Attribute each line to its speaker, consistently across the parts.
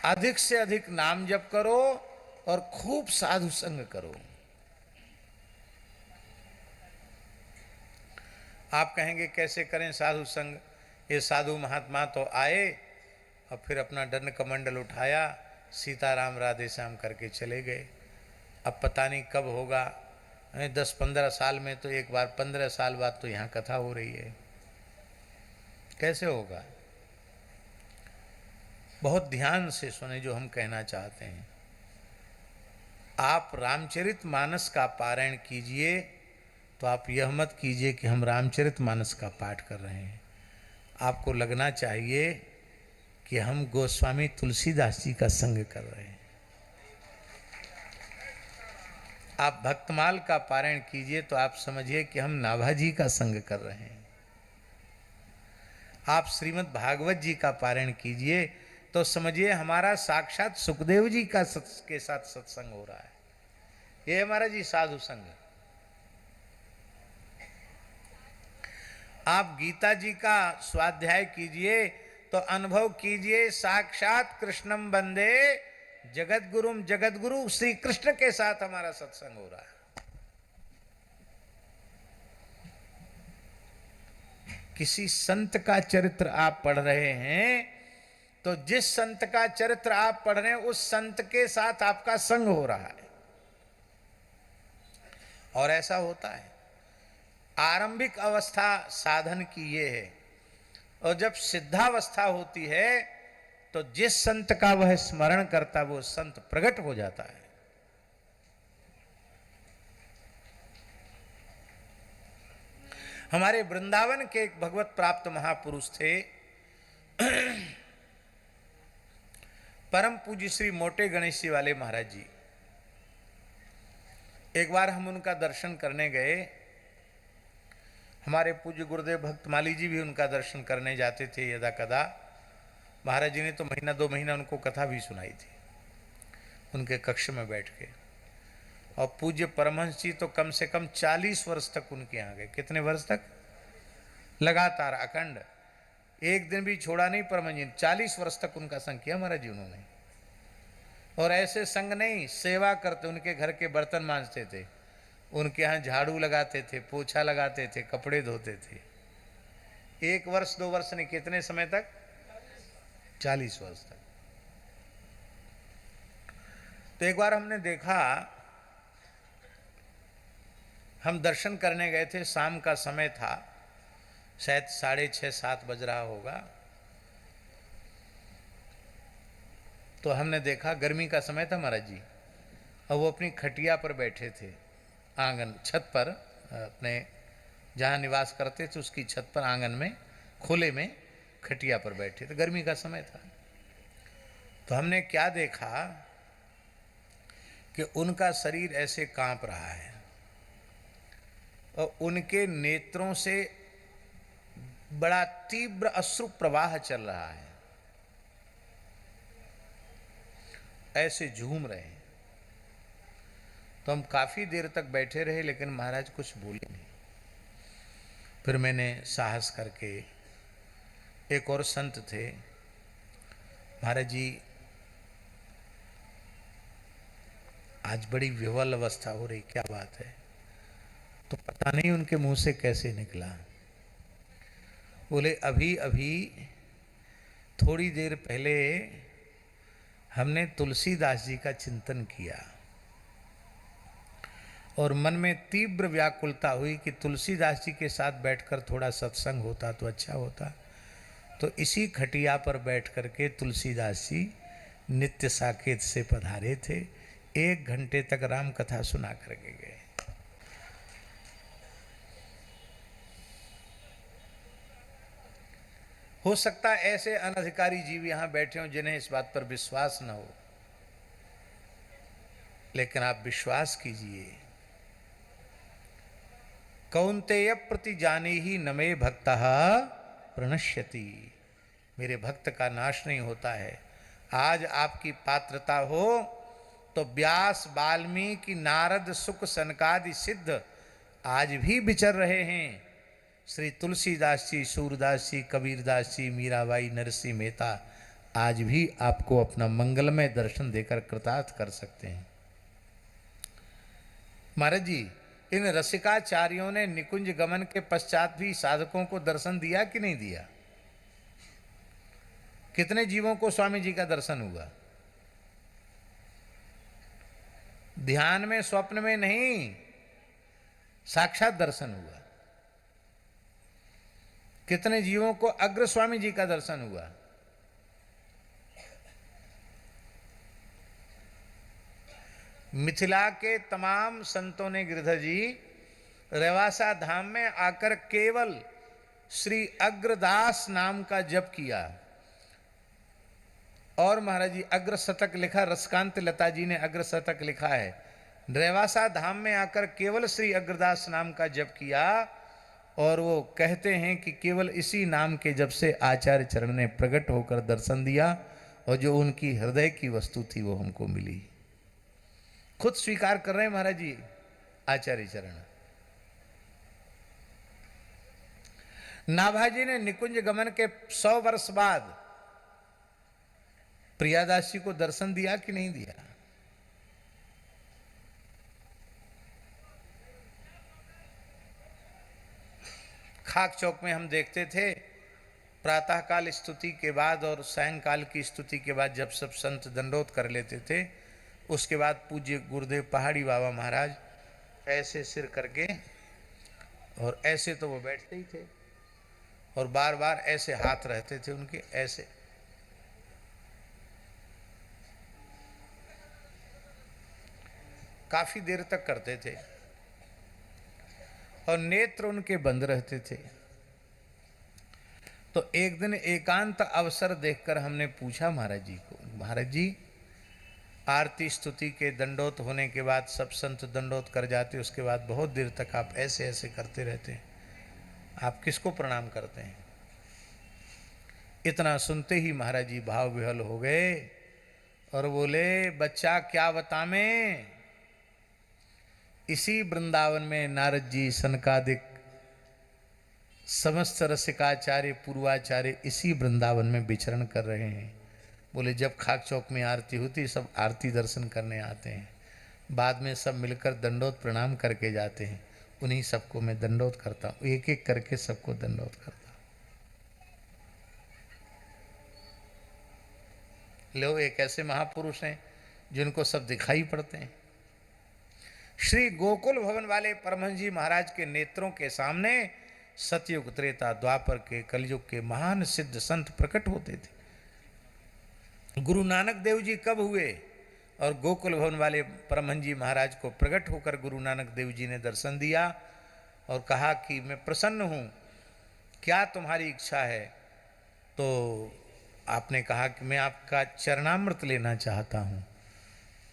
Speaker 1: अधिक से अधिक नाम जप करो और खूब साधु संग करो। आप कहेंगे कैसे करें साधु संग? ये साधु महात्मा तो आए और फिर अपना दंड कमंडल उठाया, सीताराम राधे श्याम करके चले गए। अब पता नहीं कब होगा, 10-15 साल में तो एक बार, 15 साल बाद तो यहाँ कथा हो रही है, कैसे होगा? बहुत ध्यान से सुने जो हम कहना चाहते हैं। आप रामचरित मानस का पारायण कीजिए तो आप यह मत कीजिए कि हम रामचरित मानस का पाठ कर रहे हैं। आपको लगना चाहिए कि हम गोस्वामी तुलसीदास जी का संग कर रहे हैं। आप भक्तमाल का पारायण कीजिए तो आप समझिए कि हम नाभाजी का संग कर रहे हैं। आप श्रीमद् भागवत जी का पारायण कीजिए तो समझिए हमारा साक्षात सुखदेव जी का के साथ सत्संग हो रहा है। ये हमारा जी साधु संग। आप गीता जी का स्वाध्याय कीजिए तो अनुभव कीजिए साक्षात कृष्णम वंदे जगद्गुरुम, जगद्गुरु श्री कृष्ण के साथ हमारा सत्संग हो रहा है। किसी संत का चरित्र आप पढ़ रहे हैं तो जिस संत का चरित्र आप पढ़ रहे हैं उस संत के साथ आपका संग हो रहा है। और ऐसा होता है। आरंभिक अवस्था साधन की ये है, और जब सिद्धावस्था होती है तो जिस संत का वह स्मरण करता वो संत प्रकट हो जाता है। हमारे वृंदावन के एक भगवत प्राप्त महापुरुष थे, परम पूज्य श्री मोटे गणेश जी वाले महाराज जी। एक बार हम उनका दर्शन करने गए। हमारे पूज्य गुरुदेव भक्तमाली जी भी उनका दर्शन करने जाते थे यदा कदा। महाराज जी ने तो महीना 2 महीना उनको कथा भी सुनाई थी उनके कक्ष में बैठ के। और पूज्य परमहंस जी तो कम से कम 40 वर्ष तक उनके यहाँ गए। कितने वर्ष तक? लगातार अखंड, एक दिन भी छोड़ा नहीं परमहंस जी ने। 40 वर्ष तक उनका संग किया महाराज जी उन्होंने। और ऐसे संग नहीं, सेवा करते, उनके घर के बर्तन मांजते थे, उनके यहाँ झाड़ू लगाते थे, पोछा लगाते थे, कपड़े धोते थे। 1 वर्ष 2 वर्ष नहीं, कितने समय तक? 40 वर्ष तक। तो एक बार हमने देखा, हम दर्शन करने गए थे, शाम का समय था, शायद 6:30-7 बज रहा होगा। तो हमने देखा, गर्मी का समय था महाराज जी, और वो अपनी खटिया पर बैठे थे आंगन, छत पर, अपने जहाँ निवास करते थे उसकी छत पर, आंगन में खुले में खटिया पर बैठे थे। गर्मी का समय था। तो हमने क्या देखा कि उनका शरीर ऐसे कांप रहा है और उनके नेत्रों से बड़ा तीव्र अश्रु प्रवाह चल रहा है, ऐसे झूम रहे हैं। तो हम काफ़ी देर तक बैठे रहे लेकिन महाराज कुछ बोले नहीं। फिर मैंने साहस करके, एक और संत थे, महाराज जी आज बड़ी विवल अवस्था हो रही, क्या बात है? तो पता नहीं उनके मुंह से कैसे निकला, बोले अभी अभी थोड़ी देर पहले हमने तुलसीदास जी का चिंतन किया और मन में तीव्र व्याकुलता हुई कि तुलसीदास जी के साथ बैठकर थोड़ा सत्संग होता तो अच्छा होता। तो इसी खटिया पर बैठ करके तुलसीदास जी नित्य साकेत से पधारे थे। 1 घंटे तक राम कथा सुना करके गए। हो सकता है ऐसे अनधिकारी जीव यहां बैठे हों जिन्हें इस बात पर विश्वास न हो, लेकिन आप विश्वास कीजिए। कौन्तेय प्रति जाने ही न मे भक्तः प्रणश्यति, मेरे भक्त का नाश नहीं होता है। आज आपकी पात्रता हो तो व्यास, वाल्मीकि, नारद, सुक, सनकादि सिद्ध आज भी विचर रहे हैं। श्री तुलसीदास जी, सूरदास जी, कबीरदास जी, मीराबाई, नरसिंह मेहता आज भी आपको अपना मंगलमय दर्शन देकर कृतार्थ कर सकते हैं। महाराज जी, इन रसिकाचार्यों ने निकुंज गमन के पश्चात भी साधकों को दर्शन दिया कि नहीं दिया? कितने जीवों को स्वामी जी का दर्शन हुआ? ध्यान में, स्वप्न में नहीं, साक्षात दर्शन हुआ। कितने जीवों को अग्र स्वामी जी का दर्शन हुआ? मिथिला के तमाम संतों ने गिरधर जी रेवासा धाम में आकर केवल श्री अग्रदास नाम का जप किया। और महाराज जी अग्र शतक लिखा, रसकांत लता जी ने अग्र शतक लिखा है। रेवासा धाम में आकर केवल श्री अग्रदास नाम का जप किया, और वो कहते हैं कि केवल इसी नाम के जप से आचार्य चरण ने प्रकट होकर दर्शन दिया, और जो उनकी हृदय की वस्तु थी वो हमको मिली। खुद स्वीकार कर रहे हैं महाराज जी आचार्य चरण। नाभाजी ने निकुंज गमन के 100 वर्ष बाद प्रियादासी को दर्शन दिया कि नहीं दिया? खाक चौक में हम देखते थे, प्रातःकाल स्तुति के बाद और सायंकाल की स्तुति के बाद जब सब संत दंडोत कर लेते थे, उसके बाद पूज्य गुरुदेव पहाड़ी बाबा महाराज ऐसे सिर करके, और ऐसे तो वो बैठते ही थे, और बार बार ऐसे हाथ रहते थे उनके, ऐसे। काफी देर तक करते थे, और नेत्र उनके बंद रहते थे। तो एक दिन एकांत अवसर देखकर हमने पूछा महाराज जी को, महाराज जी आरती स्तुति के दंडोत होने के बाद सब संत दंडोत कर जाते, उसके बाद बहुत देर तक आप ऐसे ऐसे करते रहते हैं, आप किसको प्रणाम करते हैं? इतना सुनते ही महाराज जी भाव विहल हो गए और बोले, बच्चा क्या बतावें, इसी वृंदावन में नारद जी, सनकादिक समस्त रसिकाचार्य पूर्वाचार्य इसी वृंदावन में विचरण कर रहे हैं। बोले जब खाक चौक में आरती होती सब आरती दर्शन करने आते हैं, बाद में सब मिलकर दंडोत प्रणाम करके जाते हैं, उन्हीं सबको मैं दंडोत करता हूँ, एक एक करके सबको दंडोत करता हूँ। लो, एक ऐसे महापुरुष हैं जिनको सब दिखाई पड़ते हैं। श्री गोकुल भवन वाले परमहंस जी महाराज के नेत्रों के सामने सतयुग, त्रेता, द्वापर के, कलयुग के महान सिद्ध संत प्रकट होते थे। गुरु नानक देव जी कब हुए? और गोकुल भवन वाले परमहंस जी महाराज को प्रकट होकर गुरु नानक देव जी ने दर्शन दिया और कहा कि मैं प्रसन्न हूँ, क्या तुम्हारी इच्छा है? तो आपने कहा कि मैं आपका चरणामृत लेना चाहता हूँ।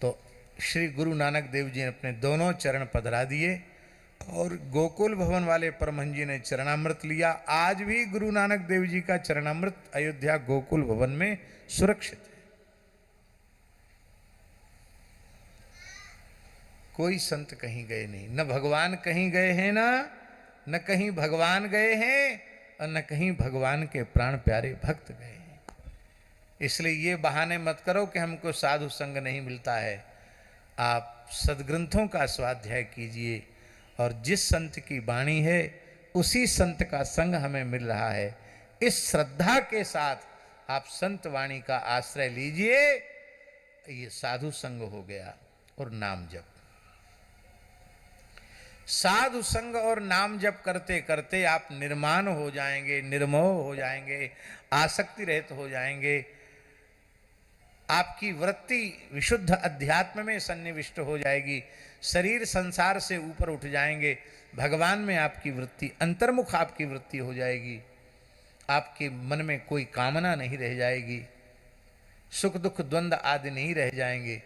Speaker 1: तो श्री गुरु नानक देव जी ने अपने दोनों चरण पधरा दिए और गोकुल भवन वाले परमहंस जी ने चरणामृत लिया। आज भी गुरु नानक देव जी का चरणामृत अयोध्या गोकुल भवन में सुरक्षित है। कोई संत कहीं गए नहीं, न भगवान कहीं गए हैं, न कहीं भगवान गए हैं, और न कहीं भगवान के प्राण प्यारे भक्त गए हैं। इसलिए ये बहाने मत करो कि हमको साधु संग नहीं मिलता है। आप सदग्रंथों का स्वाध्याय कीजिए, और जिस संत की वाणी है उसी संत का संग हमें मिल रहा है। इस श्रद्धा के साथ आप संत वाणी का आश्रय लीजिए, ये साधु संग हो गया। और नाम जप, साधु संग और नाम जप करते करते आप निर्माण हो जाएंगे, निर्मोह हो जाएंगे, आसक्ति रहित हो जाएंगे। आपकी वृत्ति विशुद्ध अध्यात्म में सन्निविष्ट हो जाएगी, शरीर संसार से ऊपर उठ जाएंगे, भगवान में आपकी वृत्ति, अंतर्मुख आपकी वृत्ति हो जाएगी। आपके मन में कोई कामना नहीं रह जाएगी, सुख दुख द्वंद्व आदि नहीं रह जाएंगे।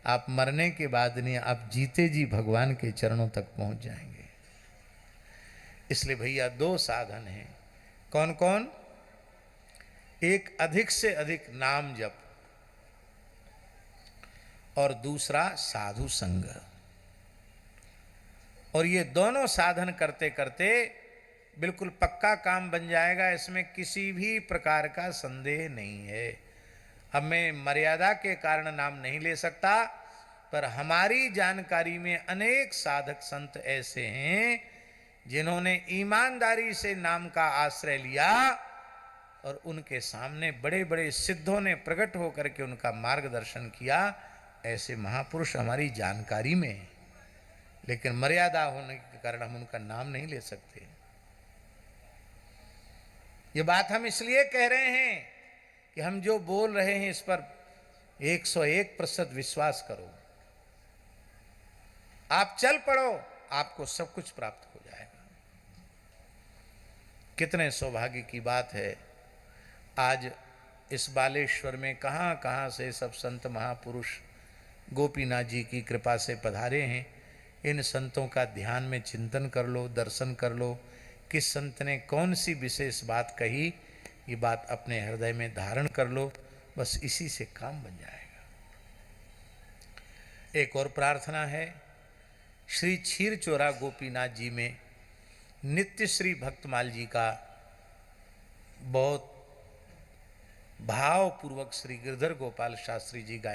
Speaker 1: आप मरने के बाद नहीं, आप जीते जी भगवान के चरणों तक पहुंच जाएंगे। इसलिए भैया दो साधन हैं। कौन कौन? एक अधिक से अधिक नाम जप, और दूसरा साधु संग। और ये दोनों साधन करते करते बिल्कुल पक्का काम बन जाएगा, इसमें किसी भी प्रकार का संदेह नहीं है। अब मैं मर्यादा के कारण नाम नहीं ले सकता, पर हमारी जानकारी में अनेक साधक संत ऐसे हैं जिन्होंने ईमानदारी से नाम का आश्रय लिया और उनके सामने बड़े बड़े सिद्धों ने प्रकट होकर के उनका मार्गदर्शन किया। ऐसे महापुरुष हमारी जानकारी में हैं, लेकिन मर्यादा होने के कारण हम उनका नाम नहीं ले सकते। ये बात हम इसलिए कह रहे हैं कि हम जो बोल रहे हैं इस पर 101% विश्वास करो। आप चल पड़ो, आपको सब कुछ प्राप्त हो जाएगा। कितने सौभाग्य की बात है, आज इस बालेश्वर में कहां कहां से सब संत महापुरुष गोपीनाथ जी की कृपा से पधारे हैं। इन संतों का ध्यान में चिंतन कर लो, दर्शन कर लो, किस संत ने कौन सी विशेष बात कही, ये बात अपने हृदय में धारण कर लो, बस इसी से काम बन जाएगा। एक और प्रार्थना है, श्री क्षीरचोरा गोपीनाथ जी में नित्य श्री भक्तमाल जी का बहुत भावपूर्वक श्री गिरधर गोपाल शास्त्री जी गाए